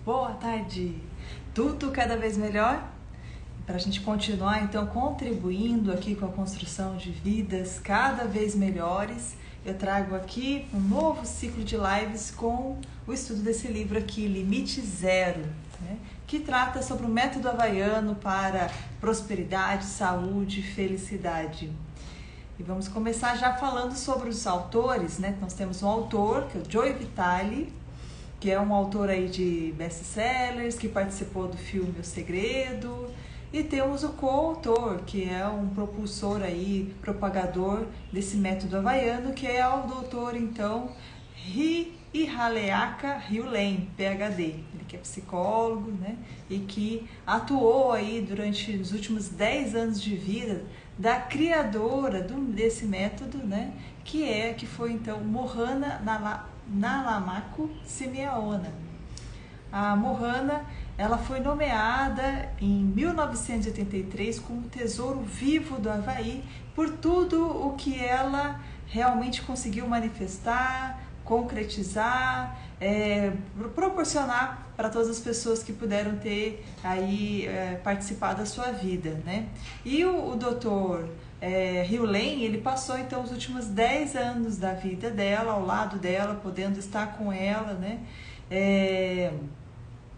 Boa tarde! Tudo cada vez melhor? Para a gente continuar então contribuindo aqui com a construção de vidas cada vez melhores, eu trago aqui um novo ciclo de lives com o estudo desse livro aqui, Limite Zero, né? Que trata sobre o método havaiano para prosperidade, saúde e felicidade. E vamos começar já falando sobre os autores, né? Nós temos um autor, que é o Joe Vitale, que é um autor aí de best-sellers, que participou do filme O Segredo, e temos o coautor, que é um propulsor aí, propagador desse método havaiano, que é o doutor, então, Ihaleaka Hewlett, PhD, ele que é psicólogo, né, e que atuou aí durante os últimos 10 anos de vida da criadora desse método, né, que foi então Mohana Nalamaco Simeaono. A Mohana, ela foi nomeada em 1983 como Tesouro Vivo do Havaí por tudo o que ela realmente conseguiu manifestar, concretizar, proporcionar para todas as pessoas que puderam ter aí participado da sua vida, né? E o doutor Hewlett, ele passou então os últimos 10 anos da vida dela, ao lado dela, podendo estar com ela, né?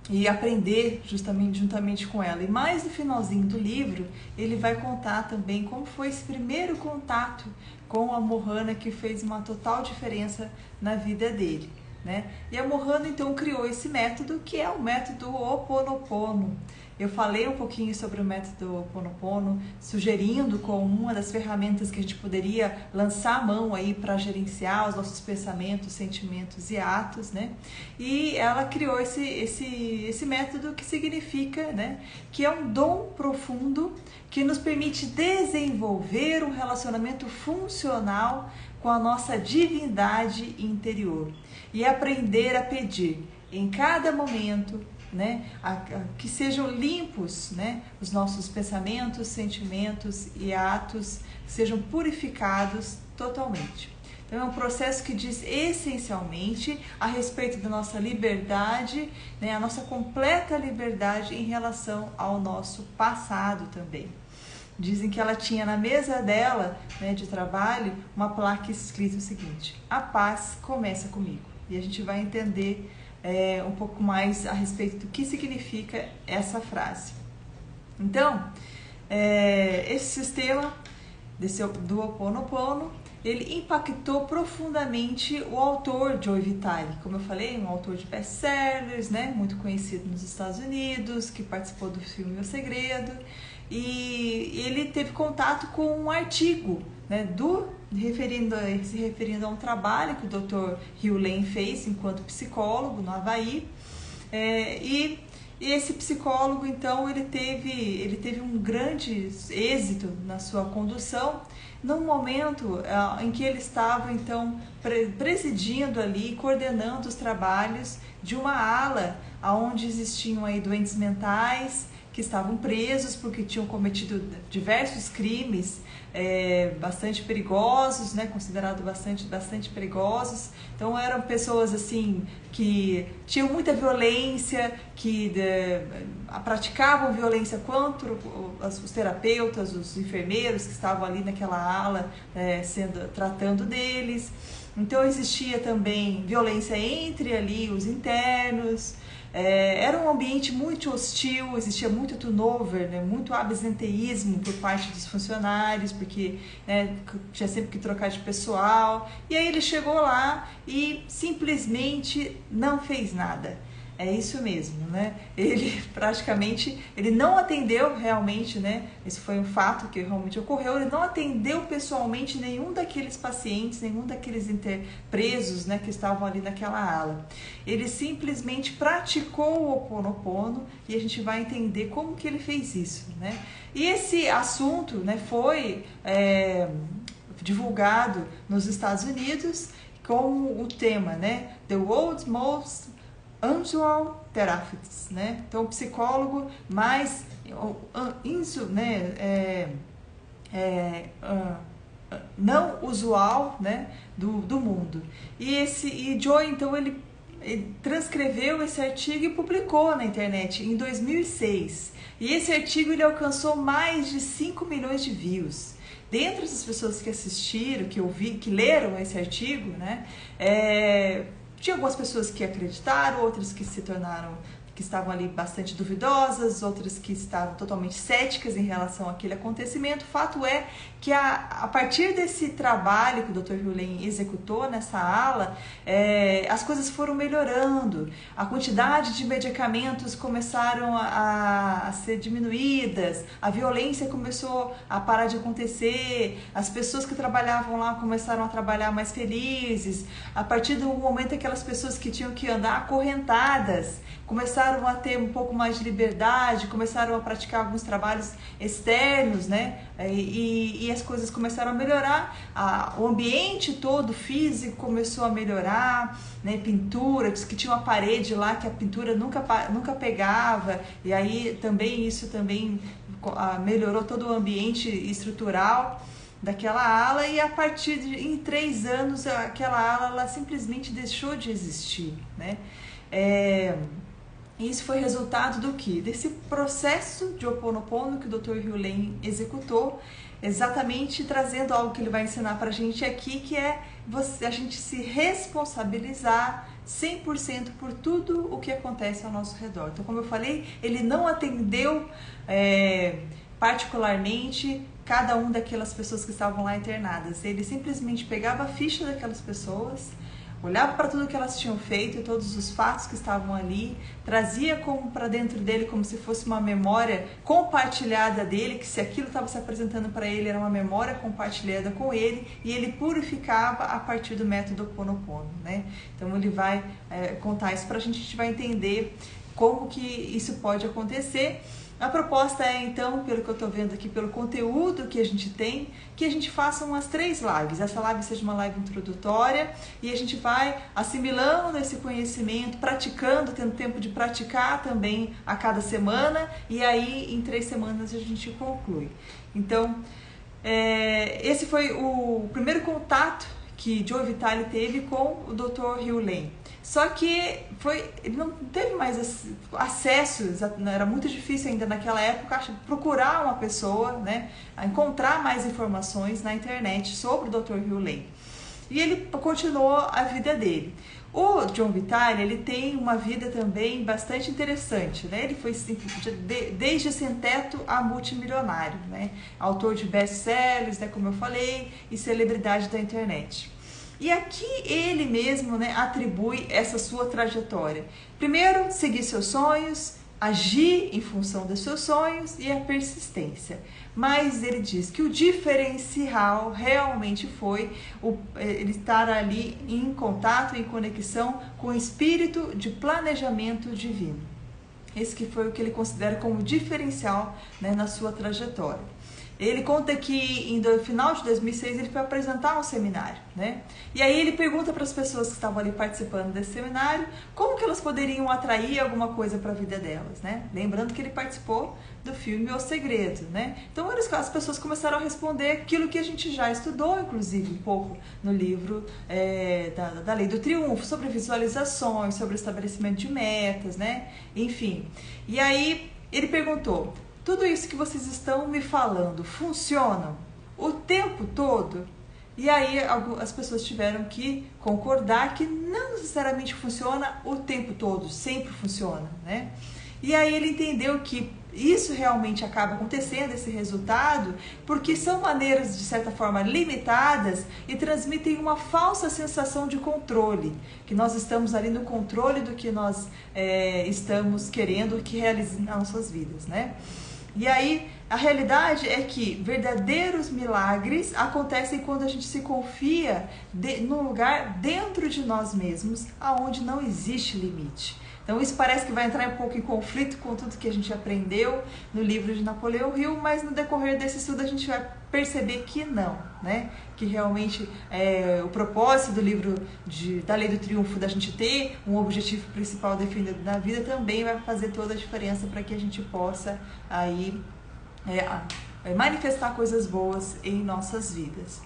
E aprender juntamente com ela. E mais no finalzinho do livro, ele vai contar também como foi esse primeiro contato com a Mohana, que fez uma total diferença na vida dele, né? E a Mohana então criou esse método, que é o método Ho'oponopono. Eu falei um pouquinho sobre o método Ho'oponopono, sugerindo como uma das ferramentas que a gente poderia lançar a mão aí para gerenciar os nossos pensamentos, sentimentos e atos, né? E ela criou esse método, que significa, né, que é um dom profundo que nos permite desenvolver um relacionamento funcional com a nossa divindade interior e aprender a pedir em cada momento, né, que sejam limpos, né, os nossos pensamentos, sentimentos e atos, sejam purificados totalmente. Então é um processo que diz essencialmente a respeito da nossa liberdade, né, a nossa completa liberdade em relação ao nosso passado também. Dizem que ela tinha na mesa dela, né, de trabalho, uma placa escrita o seguinte: a paz começa comigo. E a gente vai entender um pouco mais a respeito do que significa essa frase. Então, esse sistema do Ho'oponopono, ele impactou profundamente o autor Joe Vitale, como eu falei, um autor de best-sellers, né, muito conhecido nos Estados Unidos, que participou do filme O Segredo, e ele teve contato com um artigo, né, se referindo a um trabalho que o Dr. Hewlett fez enquanto psicólogo no Havaí, e esse psicólogo, então, ele teve um grande êxito na sua condução, num momento em que ele estava, então, presidindo ali, coordenando os trabalhos de uma ala onde existiam aí doentes mentais que estavam presos porque tinham cometido diversos crimes bastante perigosos, né, considerados bastante perigosos. Então eram pessoas assim que tinham muita violência, que praticavam violência contra os terapeutas, os enfermeiros que estavam ali naquela ala tratando deles. Então existia também violência entre ali os internos. Era um ambiente muito hostil, existia muito turnover, né, muito absenteísmo por parte dos funcionários, porque tinha sempre que trocar de pessoal. E aí ele chegou lá e simplesmente não fez nada. É isso mesmo, né? Ele praticamente, ele não atendeu realmente, né? Esse foi um fato que realmente ocorreu. Ele não atendeu pessoalmente nenhum daqueles pacientes, nenhum daqueles presos, né, que estavam ali naquela ala. Ele simplesmente praticou o Ho'oponopono e a gente vai entender como que ele fez isso, né? E esse assunto, né, foi divulgado nos Estados Unidos com o tema, né, The World's Most Unusual Therapies, né? Então, o psicólogo mais não usual, né, do mundo. E Joe, então, ele transcreveu esse artigo e publicou na internet em 2006. E esse artigo ele alcançou mais de 5 milhões de views. Dentre as pessoas que assistiram, que leram esse artigo, né, tinha algumas pessoas que acreditaram, outras que que estavam ali bastante duvidosas, outras que estavam totalmente céticas em relação àquele acontecimento. O fato é que a partir desse trabalho que o Dr. Hugh executou nessa ala, as coisas foram melhorando, a quantidade de medicamentos começaram a ser diminuídas, a violência começou a parar de acontecer, as pessoas que trabalhavam lá começaram a trabalhar mais felizes. A partir do momento aquelas pessoas que tinham que andar acorrentadas começaram a ter um pouco mais de liberdade, começaram a praticar alguns trabalhos externos, né? E as coisas começaram a melhorar, o ambiente todo físico começou a melhorar, né? Pintura, diz que tinha uma parede lá que a pintura nunca pegava, e aí também isso também melhorou todo o ambiente estrutural daquela ala, e a partir em 3 anos aquela ala ela simplesmente deixou de existir, né? Isso foi resultado do quê? Desse processo de Ho'oponopono que o Dr. Hugh Lane executou, exatamente trazendo algo que ele vai ensinar para a gente aqui, que é a gente se responsabilizar 100% por tudo o que acontece ao nosso redor. Então, como eu falei, ele não atendeu particularmente cada uma daquelas pessoas que estavam lá internadas. Ele simplesmente pegava a ficha daquelas pessoas, olhava para tudo que elas tinham feito, todos os fatos que estavam ali, trazia como para dentro dele como se fosse uma memória compartilhada dele, que se aquilo estava se apresentando para ele era uma memória compartilhada com ele, e ele purificava a partir do método Ho'oponopono, né? Então ele vai contar isso para a gente vai entender como que isso pode acontecer. A proposta é, então, pelo que eu estou vendo aqui, pelo conteúdo que a gente tem, que a gente faça umas 3 lives. Essa live seja uma live introdutória e a gente vai assimilando esse conhecimento, praticando, tendo tempo de praticar também a cada semana, e aí em 3 semanas a gente conclui. Então, esse foi o primeiro contato que Joe Vitale teve com o Dr. Hugh Lane. Só que ele não teve mais acesso, era muito difícil ainda naquela época procurar uma pessoa, né, encontrar mais informações na internet sobre o Dr. Hugh Lane. E ele continuou a vida dele. O John Vitale, ele tem uma vida também bastante interessante, né? Ele foi desde sem teto a multimilionário, né? Autor de best-sellers, né, como eu falei, e celebridade da internet. E aqui ele mesmo, né, atribui essa sua trajetória. Primeiro, seguir seus sonhos, agir em função dos seus sonhos e a persistência. Mas ele diz que o diferencial realmente foi ele estar ali em contato, em conexão com o espírito de planejamento divino. Esse que foi o que ele considera como diferencial, né, na sua trajetória. Ele conta que no final de 2006 ele foi apresentar um seminário, né? E aí ele pergunta para as pessoas que estavam ali participando desse seminário como que elas poderiam atrair alguma coisa para a vida delas, né? Lembrando que ele participou do filme O Segredo, né? Então as pessoas começaram a responder aquilo que a gente já estudou, inclusive um pouco no livro da Lei do Triunfo, sobre visualizações, sobre o estabelecimento de metas, né? Enfim, e aí ele perguntou: tudo isso que vocês estão me falando funciona o tempo todo? E aí as pessoas tiveram que concordar que não necessariamente funciona o tempo todo, sempre funciona, né? E aí ele entendeu que isso realmente acaba acontecendo, esse resultado, porque são maneiras de certa forma limitadas e transmitem uma falsa sensação de controle, que nós estamos ali no controle do que nós estamos querendo que realize nas nossas vidas, né? E aí, a realidade é que verdadeiros milagres acontecem quando a gente se confia num lugar dentro de nós mesmos, aonde não existe limite. Então isso parece que vai entrar um pouco em conflito com tudo que a gente aprendeu no livro de Napoleão Hill, mas no decorrer desse estudo a gente vai perceber que não, né? Que realmente o propósito do livro da Lei do Triunfo, da gente ter um objetivo principal definido na vida, também vai fazer toda a diferença para que a gente possa aí manifestar coisas boas em nossas vidas.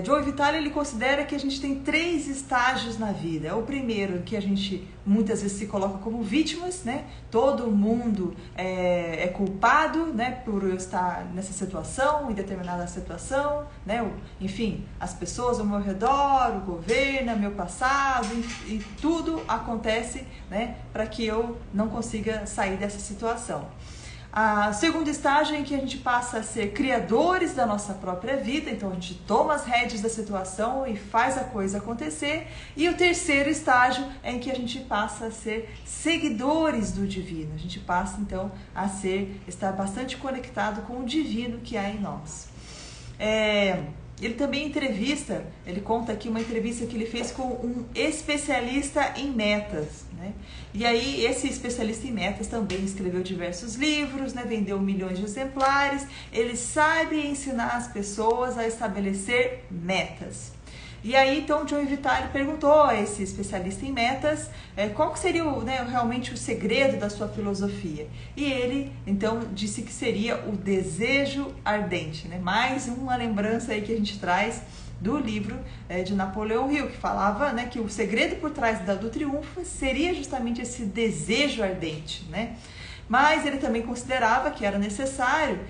Joe Vitale, ele considera que a gente tem 3 estágios na vida. O primeiro, que a gente muitas vezes se coloca como vítimas, né? Todo mundo é culpado, né, por eu estar nessa situação, em determinada situação, né? Enfim, as pessoas ao meu redor, o governo, meu passado, e tudo acontece, né, para que eu não consiga sair dessa situação. O segundo estágio é em que a gente passa a ser criadores da nossa própria vida, então a gente toma as rédeas da situação e faz a coisa acontecer. E o terceiro estágio é em que a gente passa a ser seguidores do divino, a gente passa então a estar bastante conectado com o divino que há em nós. Ele também ele conta aqui uma entrevista que ele fez com um especialista em metas, né? E aí esse especialista em metas também escreveu diversos livros, né? Vendeu milhões de exemplares, ele sabe ensinar as pessoas a estabelecer metas. E aí, então, Joe Vitale perguntou a esse especialista em metas qual que seria realmente o segredo da sua filosofia. E ele, então, disse que seria o desejo ardente, né? Mais uma lembrança aí que a gente traz do livro de Napoleão Hill, que falava, né, que o segredo por trás do triunfo seria justamente esse desejo ardente, né? Mas ele também considerava que era necessário,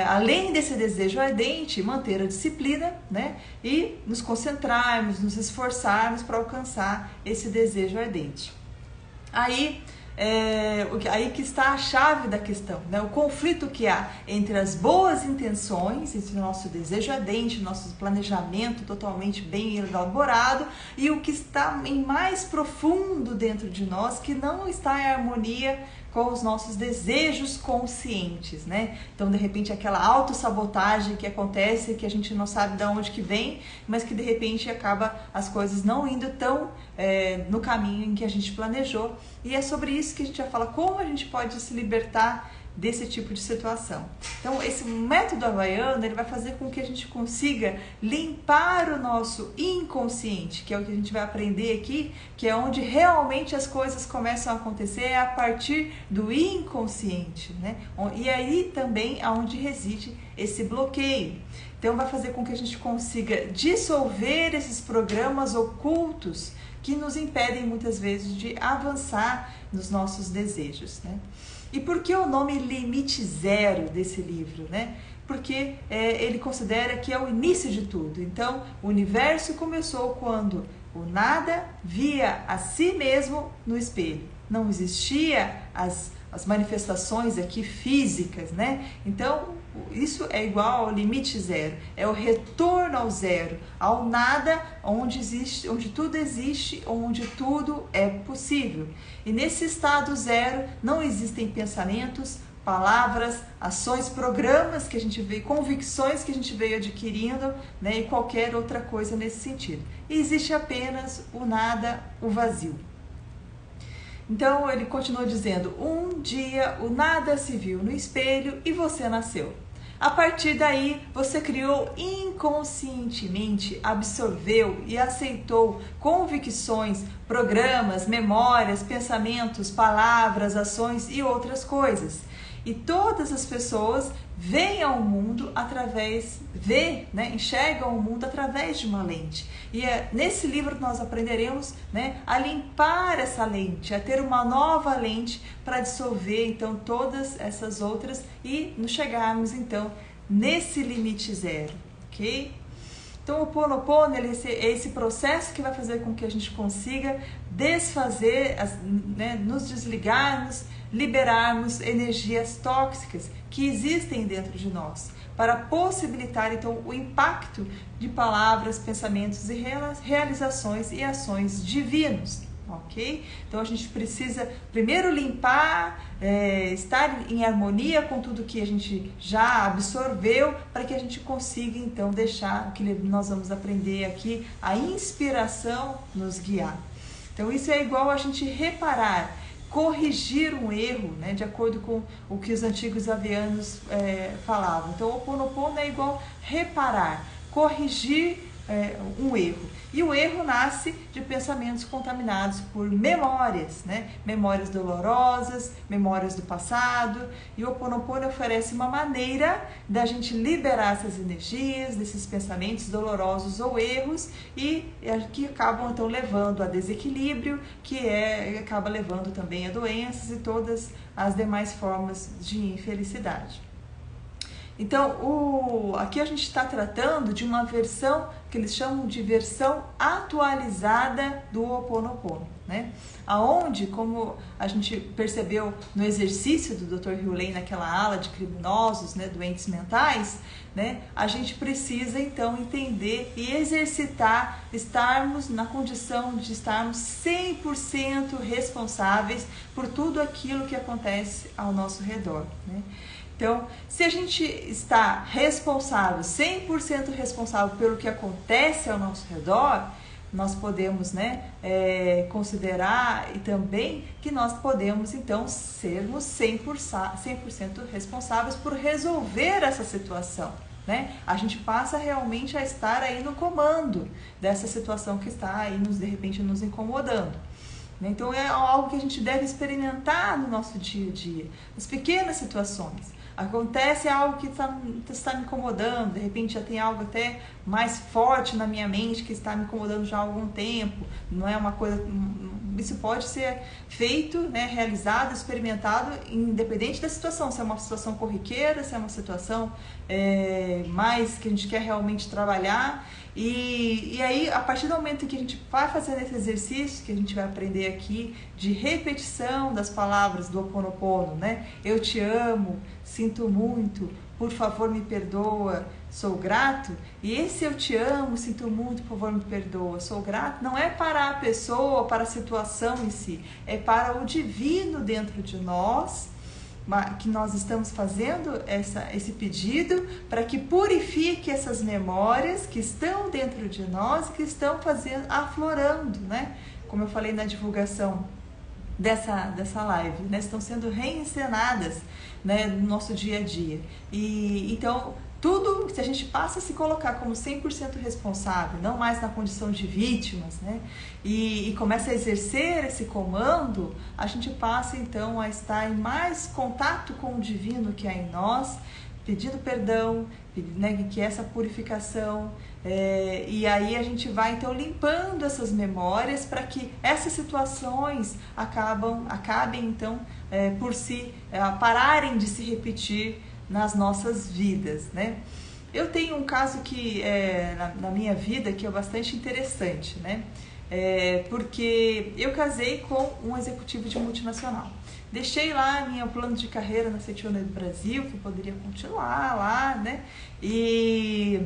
além desse desejo ardente, manter a disciplina, né? E nos concentrarmos, nos esforçarmos para alcançar esse desejo ardente. Aí que está a chave da questão, né? O conflito que há entre as boas intenções, entre o nosso desejo ardente, nosso planejamento totalmente bem elaborado, e o que está em mais profundo dentro de nós, que não está em harmonia com os nossos desejos conscientes, né? Então, de repente, aquela autossabotagem que acontece, que a gente não sabe de onde que vem, mas que de repente acaba as coisas não indo tão no caminho em que a gente planejou. E é sobre isso que a gente vai falar, como a gente pode se libertar desse tipo de situação. Então, esse método havaiano, ele vai fazer com que a gente consiga limpar o nosso inconsciente, que é o que a gente vai aprender aqui, que é onde realmente as coisas começam a acontecer, a partir do inconsciente, né? E aí também é onde reside esse bloqueio. Então, vai fazer com que a gente consiga dissolver esses programas ocultos que nos impedem muitas vezes de avançar nos nossos desejos, né? E por que o nome Limite Zero desse livro, né? Porque ele considera que é o início de tudo. Então, o universo começou quando o nada via a si mesmo no espelho. Não existia as manifestações aqui físicas, né? Então, isso é igual ao limite zero. É o retorno ao zero, ao nada, onde tudo existe, onde tudo é possível. E nesse estado zero não existem pensamentos, palavras, ações, programas que a gente veio, convicções que a gente veio adquirindo, né, e qualquer outra coisa nesse sentido. E existe apenas o nada, o vazio. Então ele continua dizendo, um dia o nada se viu no espelho e você nasceu. A partir daí, você criou inconscientemente, absorveu e aceitou convicções, programas, memórias, pensamentos, palavras, ações e outras coisas. E todas as pessoas veem ao mundo enxergam o mundo através de uma lente. E nesse livro nós aprenderemos, né, a limpar essa lente, a ter uma nova lente para dissolver então todas essas outras e nos chegarmos então nesse limite zero, ok? Então o Ho'oponopono é esse processo que vai fazer com que a gente consiga desfazer, nos desligarmos, liberarmos energias tóxicas que existem dentro de nós, para possibilitar então o impacto de palavras, pensamentos e realizações e ações divinos, ok? Então a gente precisa primeiro limpar, estar em harmonia com tudo que a gente já absorveu, para que a gente consiga então deixar o que nós vamos aprender aqui, a inspiração nos guiar. Então isso é igual a gente reparar, corrigir um erro, né, de acordo com o que os antigos havaianos falavam. Então, o Ho'oponopono é igual reparar, corrigir um erro. E o erro nasce de pensamentos contaminados por memórias, né? Memórias dolorosas, memórias do passado. E o Ho Oponopono oferece uma maneira da gente liberar essas energias, desses pensamentos dolorosos ou erros, e que acabam então levando a desequilíbrio, que acaba levando também a doenças e todas as demais formas de infelicidade. Então, aqui a gente está tratando de uma versão que eles chamam de versão atualizada do Ho Oponopono, né? Aonde, como a gente percebeu no exercício do Dr. Hew Len naquela ala de criminosos, né, doentes mentais, né, a gente precisa então entender e exercitar, estarmos na condição de estarmos 100% responsáveis por tudo aquilo que acontece ao nosso redor, né? Então, se a gente está responsável, 100% responsável pelo que acontece ao nosso redor, nós podemos, né, considerar e também que nós podemos, então, sermos 100% responsáveis por resolver essa situação, né? A gente passa realmente a estar aí no comando dessa situação que está aí, de repente, nos incomodando. Então, é algo que a gente deve experimentar no nosso dia a dia, nas pequenas situações. Acontece algo que está me incomodando, de repente já tem algo até mais forte na minha mente que está me incomodando já há algum tempo, não é uma coisa... Isso pode ser feito, né, realizado, experimentado, independente da situação, se é uma situação corriqueira, se é uma situação mais que a gente quer realmente trabalhar. E aí, a partir do momento que a gente vai fazendo esse exercício, que a gente vai aprender aqui, de repetição das palavras do Ho Oponopono, né? Eu te amo, sinto muito, por favor me perdoa, sou grato. E esse eu te amo, sinto muito, por favor me perdoa, sou grato, não é para a pessoa, para a situação em si, é para o divino dentro de nós, que nós estamos fazendo esse pedido para que purifique essas memórias que estão dentro de nós, que estão aflorando, né? Como eu falei na divulgação dessa live, né? Estão sendo reencenadas, né, no nosso dia a dia. E então, tudo, se a gente passa a se colocar como 100% responsável, não mais na condição de vítimas, né, e começa a exercer esse comando, a gente passa então a estar em mais contato com o divino que há em nós, pedindo perdão, né, que é essa purificação, e aí a gente vai então limpando essas memórias para que essas situações acabem então por pararem de se repetir nas nossas vidas, né? Eu tenho um caso que na minha vida que é bastante interessante, né? Porque eu casei com um executivo de multinacional. Deixei lá meu plano de carreira na Setiono do Brasil, que eu poderia continuar lá, né? E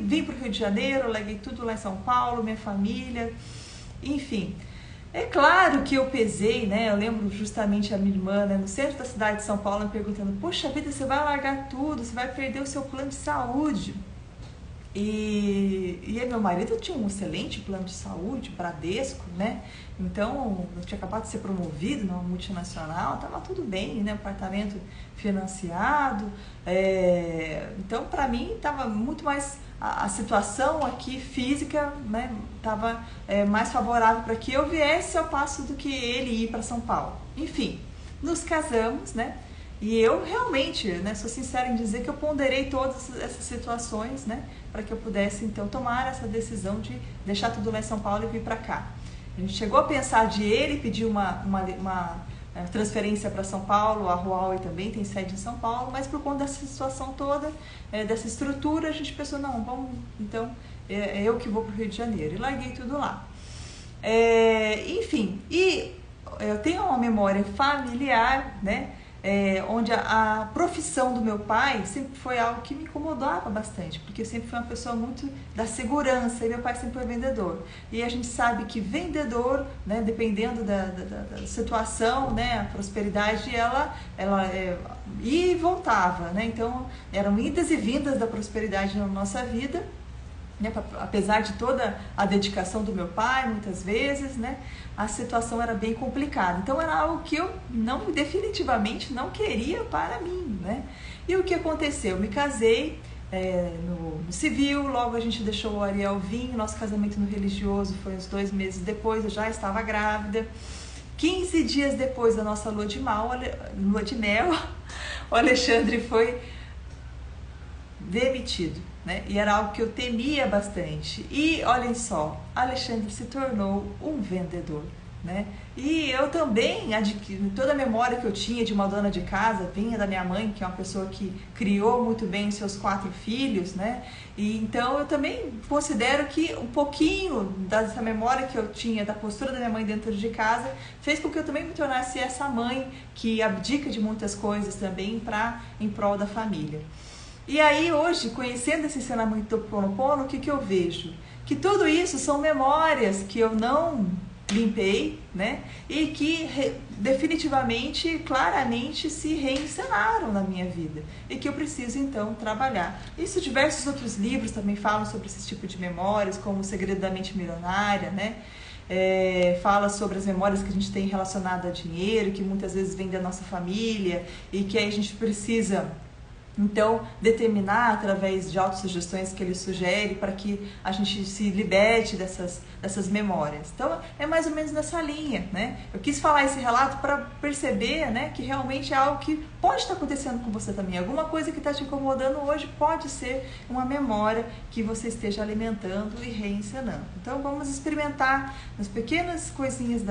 vim para o Rio de Janeiro, larguei tudo lá em São Paulo, minha família, enfim. É claro que eu pesei, né? Eu lembro justamente a minha irmã, né, no centro da cidade de São Paulo, me perguntando: poxa vida, você vai largar tudo, você vai perder o seu plano de saúde. E aí meu marido tinha um excelente plano de saúde, Bradesco, né? Então, eu tinha acabado de ser promovido numa multinacional, estava tudo bem, né? Apartamento financiado. Então, para mim, estava muito mais... A situação aqui física, né, estava mais favorável para que eu viesse ao passo do que ele ir para São Paulo. Enfim, nos casamos, né? E eu realmente, né, sou sincera em dizer que eu ponderei todas essas situações, né, para que eu pudesse então tomar essa decisão de deixar tudo lá em São Paulo e vir para cá. A gente chegou a pensar de ele pedir uma transferência para São Paulo, a Huawei também tem sede em São Paulo, mas por conta dessa situação toda, dessa estrutura, a gente pensou, não, vamos, então, eu que vou para o Rio de Janeiro, e larguei tudo lá. Enfim, e eu tenho uma memória familiar, né, onde a profissão do meu pai sempre foi algo que me incomodava bastante, porque eu sempre fui uma pessoa muito da segurança, e meu pai sempre foi vendedor. E a gente sabe que vendedor, né, dependendo da situação, né, a prosperidade, ela ia e voltava, né? Então, eram idas e vindas da prosperidade na nossa vida, né, apesar de toda a dedicação do meu pai, muitas vezes, né, a situação era bem complicada. Então, era algo que eu definitivamente não queria para mim, né? E o que aconteceu? Eu me casei, no civil, logo a gente deixou o Ariel vir, nosso casamento no religioso foi uns 2 meses depois, eu já estava grávida. 15 dias depois da nossa lua de mel, o Alexandre foi demitido, né? E era algo que eu temia bastante. E olhem só, Alexandre se tornou um vendedor, né? E eu também adquiri toda a memória que eu tinha de uma dona de casa, vinha da minha mãe, que é uma pessoa que criou muito bem os seus 4 filhos, né? E então eu também considero que um pouquinho dessa memória que eu tinha da postura da minha mãe dentro de casa fez com que eu também me tornasse essa mãe que abdica de muitas coisas também em prol da família. E aí hoje, conhecendo esse ensinamento do Ho'oponopono, o que eu vejo? Que tudo isso são memórias que eu não limpei, né? E que definitivamente, claramente se reencenaram na minha vida e que eu preciso então trabalhar. Isso diversos outros livros também falam sobre esse tipo de memórias, como O Segredo da Mente Milionária, né? Fala sobre as memórias que a gente tem relacionadas a dinheiro, que muitas vezes vem da nossa família e que aí a gente precisa então determinar através de autossugestões que ele sugere para que a gente se liberte dessas memórias. Então é mais ou menos nessa linha, né? Eu quis falar esse relato para perceber, né, que realmente é algo que pode estar acontecendo com você também. Alguma coisa que está te incomodando hoje pode ser uma memória que você esteja alimentando e reencenando. Então vamos experimentar nas pequenas coisinhas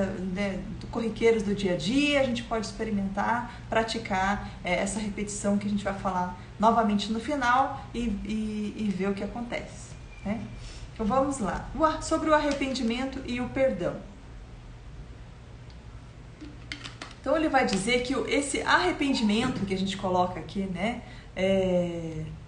corriqueiras do dia a dia, a gente pode experimentar, praticar essa repetição que a gente vai falar novamente no final e ver o que acontece, né? Então vamos lá, sobre o arrependimento e o perdão. Então ele vai dizer que esse arrependimento que a gente coloca aqui, né?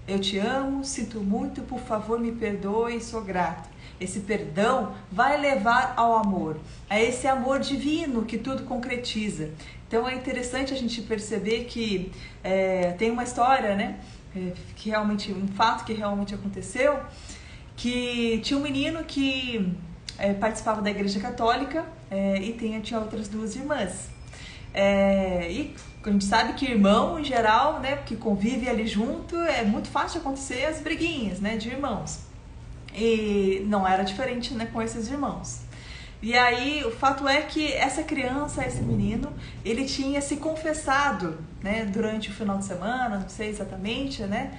Eu te amo, sinto muito, por favor me perdoe, sou grato. Esse perdão vai levar ao amor, a esse amor divino que tudo concretiza. Então é interessante a gente perceber que tem uma história, né? Que realmente, um fato que realmente aconteceu, que tinha um menino que participava da igreja católica e tinha outras 2 irmãs. E a gente sabe que irmão, em geral, né, que convive ali junto, é muito fácil acontecer as briguinhas, né, de irmãos. E não era diferente, né, com esses irmãos. E aí, o fato é que essa criança, esse menino, ele tinha se confessado, né, durante o final de semana, não sei exatamente, né,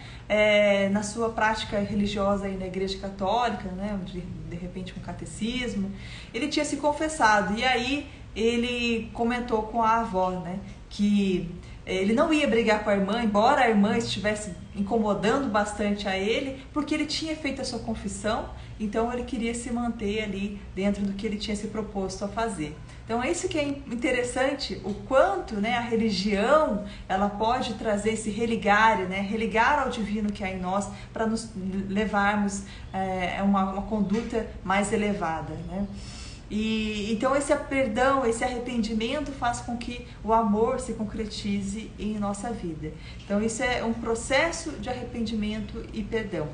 na sua prática religiosa aí na igreja católica, né, de repente um catecismo, ele tinha se confessado. E aí, ele comentou com a avó, né, que ele não ia brigar com a irmã, embora a irmã estivesse incomodando bastante a ele, porque ele tinha feito a sua confissão, então ele queria se manter ali dentro do que ele tinha se proposto a fazer. Então é isso que é interessante, o quanto, né, a religião ela pode trazer esse religar, né, religar ao divino que há em nós para nos levarmos a uma conduta mais elevada, né? E então esse perdão, esse arrependimento faz com que o amor se concretize em nossa vida. Então isso é um processo de arrependimento e perdão.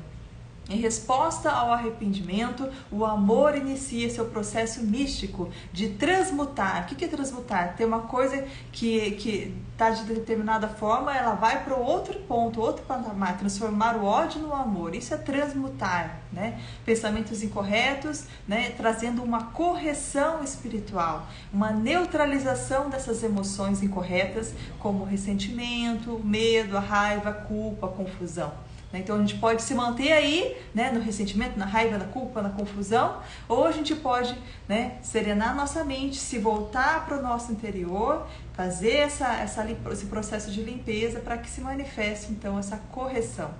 Em resposta ao arrependimento, o amor inicia seu processo místico de transmutar. O que é transmutar? Tem uma coisa que está de determinada forma, ela vai para outro ponto, outro patamar, transformar o ódio no amor. Isso é transmutar, né? Pensamentos incorretos, né? Trazendo uma correção espiritual, uma neutralização dessas emoções incorretas, como o ressentimento, o medo, a raiva, a culpa, a confusão. Então a gente pode se manter aí, né, no ressentimento, na raiva, na culpa, na confusão, ou a gente pode, né, serenar nossa mente, se voltar para o nosso interior, fazer esse processo de limpeza para que se manifeste então essa correção.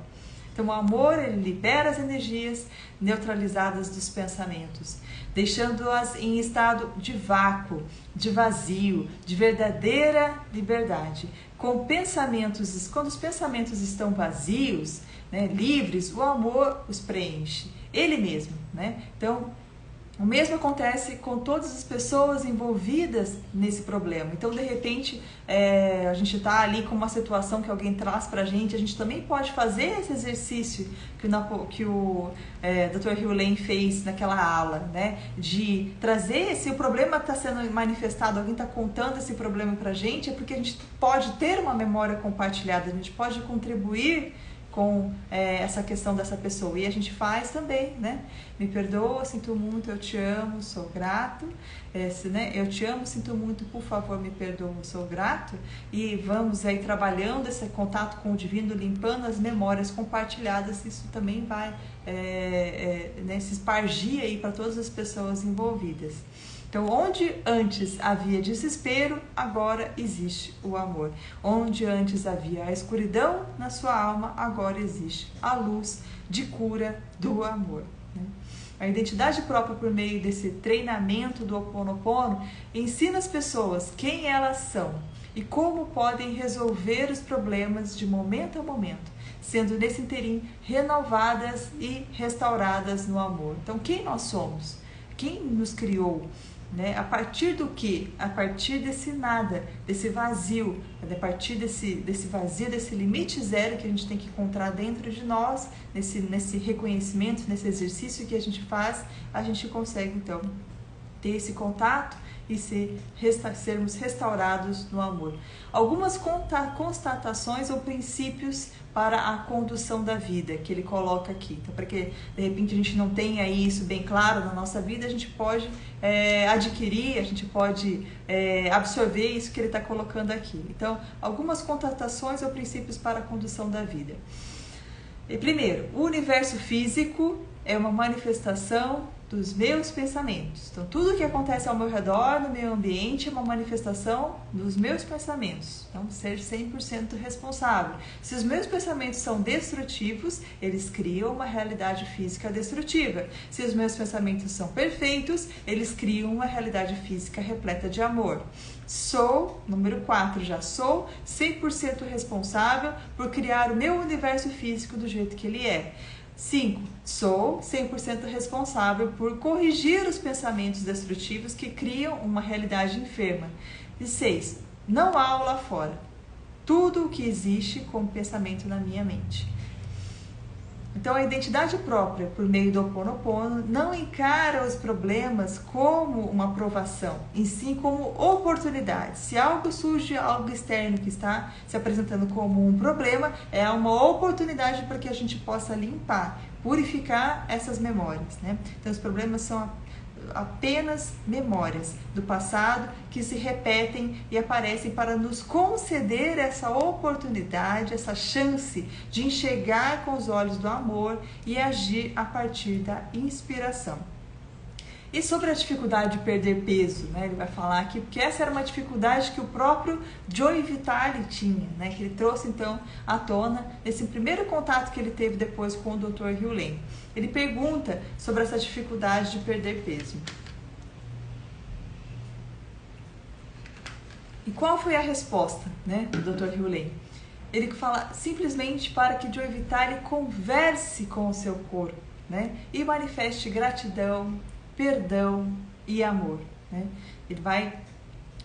Então o amor, ele libera as energias neutralizadas dos pensamentos, deixando-as em estado de vácuo, de vazio, de verdadeira liberdade. Com pensamentos, quando os pensamentos estão vazios, né, livres, o amor os preenche, ele mesmo, né? Então, o mesmo acontece com todas as pessoas envolvidas nesse problema. Então, de repente, a gente está ali com uma situação que alguém traz para a gente também pode fazer esse exercício que o Dr. Hugh Lane fez naquela aula, né? De trazer, se o problema está sendo manifestado, alguém está contando esse problema para a gente, é porque a gente pode ter uma memória compartilhada, a gente pode contribuir com essa questão dessa pessoa. E a gente faz também, né? Me perdoa, sinto muito, eu te amo, sou grato. Né? Eu te amo, sinto muito, por favor, me perdoa, sou grato. E vamos aí trabalhando esse contato com o divino, limpando as memórias compartilhadas. Isso também vai né, se espargir aí para todas as pessoas envolvidas. Então, onde antes havia desespero, agora existe o amor. Onde antes havia a escuridão na sua alma, agora existe a luz de cura do amor. Né? A identidade própria por meio desse treinamento do Ho Oponopono ensina as pessoas quem elas são e como podem resolver os problemas de momento a momento, sendo nesse interim renovadas e restauradas no amor. Então, quem nós somos? Quem nos criou? Né? A partir do que? A partir desse nada, desse vazio, a partir desse vazio, desse limite zero que a gente tem que encontrar dentro de nós, nesse reconhecimento, nesse exercício que a gente faz, a gente consegue então ter esse contato e sermos restaurados no amor. Algumas constatações ou princípios para a condução da vida que ele coloca aqui. Então, para que de repente a gente não tenha isso bem claro na nossa vida, a gente pode adquirir, a gente pode absorver isso que ele está colocando aqui. Então, algumas constatações ou princípios para a condução da vida. E, primeiro, o universo físico é uma manifestação dos meus pensamentos. Então, tudo que acontece ao meu redor, no meu ambiente, é uma manifestação dos meus pensamentos. Então, ser 100% responsável. Se os meus pensamentos são destrutivos, eles criam uma realidade física destrutiva. Se os meus pensamentos são perfeitos, eles criam uma realidade física repleta de amor. Sou, número 4, já sou 100% responsável por criar o meu universo físico do jeito que ele é. 5. Sou 100% responsável por corrigir os pensamentos destrutivos que criam uma realidade enferma. E 6. Não há lá fora. Tudo o que existe como pensamento na minha mente. Então, a identidade própria, por meio do Ho Oponopono, não encara os problemas como uma provação, em si como oportunidade. Se algo surge, algo externo que está se apresentando como um problema, é uma oportunidade para que a gente possa limpar, purificar essas memórias, né? Então, os problemas são apenas memórias do passado que se repetem e aparecem para nos conceder essa oportunidade, essa chance de enxergar com os olhos do amor e agir a partir da inspiração. E sobre a dificuldade de perder peso, né? Ele vai falar aqui, porque essa era uma dificuldade que o próprio Joey Vitale tinha, né? Que ele trouxe então à tona nesse primeiro contato que ele teve depois com o Dr. Hugh Lane. Ele pergunta sobre essa dificuldade de perder peso. E qual foi a resposta, né, do Dr. Hugh Lane? Ele fala simplesmente para que Joey Vitale converse com o seu corpo, né? E manifeste gratidão, perdão e amor, né? Ele vai,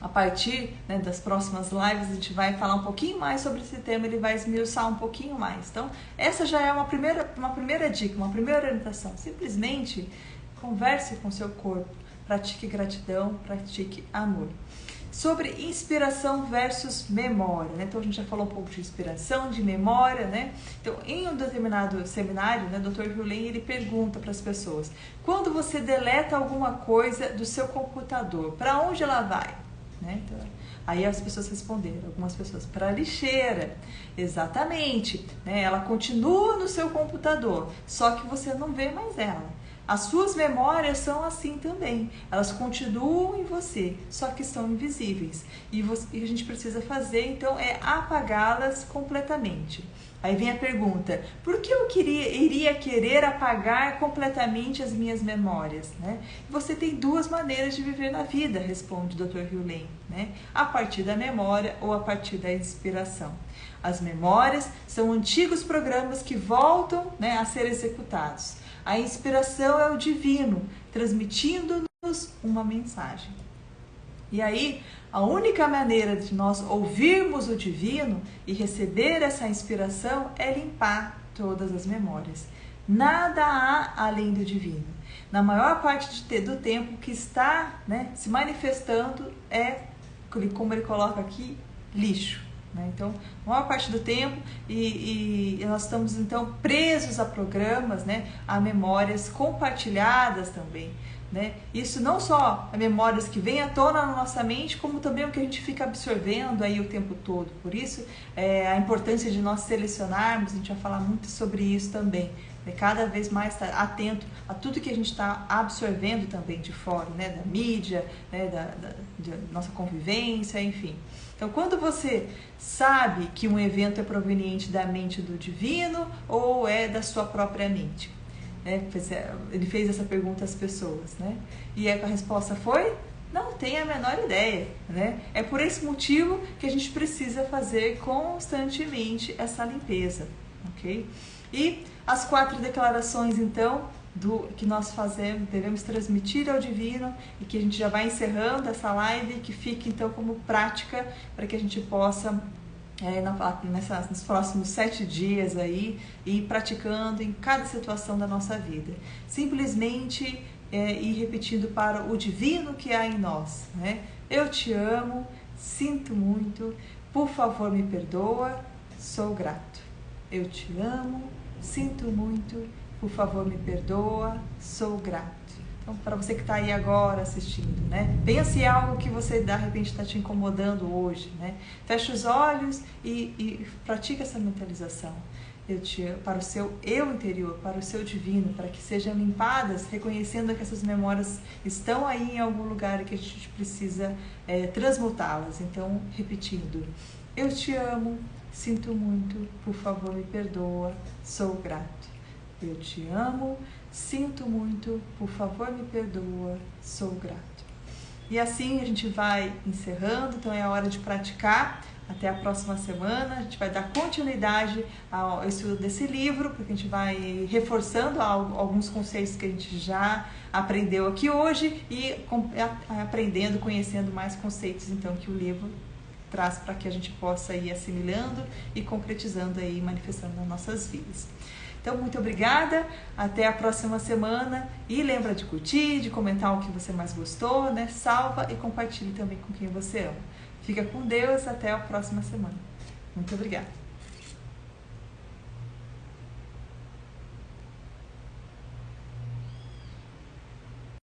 a partir, né, das próximas lives, a gente vai falar um pouquinho mais sobre esse tema, ele vai esmiuçar um pouquinho mais. Então, essa já é uma primeira dica, uma primeira orientação. Simplesmente converse com o seu corpo, pratique gratidão, pratique amor. Sobre inspiração versus memória, né? Então a gente já falou um pouco de inspiração, de memória, né? Então, em um determinado seminário, né, Dr. Hugh Lane, ele pergunta para as pessoas: quando você deleta alguma coisa do seu computador, para onde ela vai? Né? Então, aí as pessoas responderam, algumas pessoas, para a lixeira. Exatamente, né? Ela continua no seu computador, só que você não vê mais ela. As suas memórias são assim também, elas continuam em você, só que estão invisíveis. E o que a gente precisa fazer, então, é apagá-las completamente. Aí vem a pergunta: por que eu iria querer apagar completamente as minhas memórias? Né? Você tem duas maneiras de viver na vida, responde o Dr. Hugh Lane, né? A partir da memória ou a partir da inspiração. As memórias são antigos programas que voltam, né, a ser executados. A inspiração é o divino, transmitindo-nos uma mensagem. E aí, a única maneira de nós ouvirmos o divino e receber essa inspiração é limpar todas as memórias. Nada há além do divino. Na maior parte do tempo que está, né, se manifestando é, como ele coloca aqui, lixo. né? Então, a maior parte do tempo, e nós estamos então presos a programas, né? A memórias compartilhadas também, né? Isso não só a memórias que vêm à tona na nossa mente, como também o que a gente fica absorvendo aí o tempo todo. Por isso, a importância de nós selecionarmos, a gente vai falar muito sobre isso também. Cada vez mais estar atento a tudo que a gente está absorvendo também de fora, né? Da mídia, né? Da nossa convivência, enfim. Então, quando você sabe que um evento é proveniente da mente do divino ou é da sua própria mente? Ele fez essa pergunta às pessoas, né? E a resposta foi: não tenho a menor ideia, né? É por esse motivo que a gente precisa fazer constantemente essa limpeza, ok? E as 4 declarações, então, que nós devemos transmitir ao divino, e que a gente já vai encerrando essa live, que fique então como prática para que a gente possa nos próximos 7 dias aí, ir praticando em cada situação da nossa vida. Simplesmente ir repetindo para o divino que há em nós, né? Eu te amo, sinto muito, por favor me perdoa, sou grato. Eu te amo, sinto muito, por favor me perdoa, sou grato. Então, para você que está aí agora assistindo, né? Pense em algo que você, de repente, está te incomodando hoje, né? Feche os olhos e pratique essa mentalização. Eu te amo, para o seu eu interior, para o seu divino, para que sejam limpadas, reconhecendo que essas memórias estão aí em algum lugar e que a gente precisa transmutá-las. Então, repetindo: eu te amo, sinto muito, por favor me perdoa, sou grato. Eu te amo, sinto muito, por favor me perdoa, sou grato. E assim a gente vai encerrando, então é a hora de praticar. Até a próxima semana, a gente vai dar continuidade ao estudo desse livro, porque a gente vai reforçando alguns conceitos que a gente já aprendeu aqui hoje e aprendendo, conhecendo mais conceitos então que o livro traz para que a gente possa ir assimilando e concretizando aí, manifestando nas nossas vidas. Então, muito obrigada, até a próxima semana e lembra de curtir, de comentar o que você mais gostou, né? Salva e compartilhe também com quem você ama. Fica com Deus, até a próxima semana. Muito obrigada.